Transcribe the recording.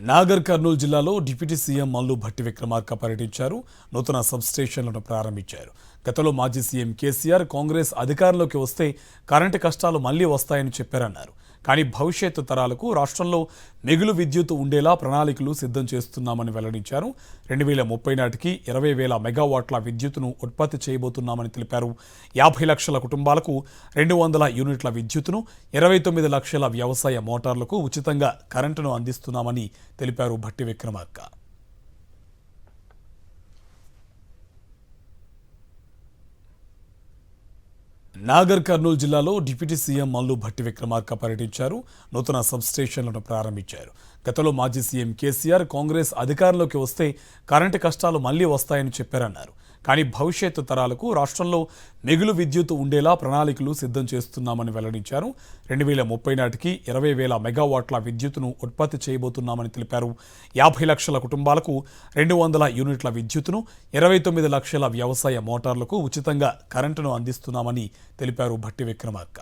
నాగర్ కర్నూలు జిల్లాలో deputy CM Mallu Bhatti Vikramarka పర్యటించారు. నూతన సబ్ స్టేషన్లను ప్రారంభించారు. గతంలో మాజీ సీఎం కేసీఆర్ కాంగ్రెస్ అధికారంలోకి వస్తే కరెంటు కష్టాలు మళ్లీ వస్తాయని చెప్పారన్నారు. కానీ భవిష్యత్తు తరాలకు రాష్ట్రంలో మిగులు విద్యుత్ ఉండేలా ప్రణాళికలు సిద్ధం చేస్తున్నామని వెల్లడించారు. 2030 నాటికి 20,000 మెగావాట్ల విద్యుత్తును ఉత్పత్తి చేయబోతున్నామని తెలిపారు. 50 లక్షల కుటుంబాలకు 200 యూనిట్ల విద్యుత్తును, 29 లక్షల వ్యవసాయ మోటార్లకు ఉచితంగా కరెంటును అందిస్తున్నామని తెలిపారు భట్టి విక్రమార్క. నాగర్ కర్నూలు జిల్లాలో డిప్యూటీ సీఎం మల్లు భట్టి విక్రమార్క పర్యటించారు. నూతన సబ్ స్టేషన్లను ప్రారంభించారు. గతంలో మాజీ సీఎం కేసీఆర్ కాంగ్రెస్ అధికారంలోకి వస్తే కరెంటు కష్టాలు మళ్లీ వస్తాయని చెప్పారన్నారు. కానీ భవిష్యత్తు తరాలకు రాష్ట్రంలో మిగులు విద్యుత్ ఉండేలా ప్రణాళికలు సిద్ధం చేస్తున్నామని వెల్లడించారు. 2030 నాటికి 20,000 మెగావాట్ల విద్యుత్తును ఉత్పత్తి చేయబోతున్నామని తెలిపారు. 50 లక్షల కుటుంబాలకు 200 యూనిట్ల విద్యుత్తును, 29 లక్షల వ్యవసాయ మోటార్లకు ఉచితంగా కరెంటును అందిస్తున్నామని తెలిపారు భట్టి విక్రమార్క.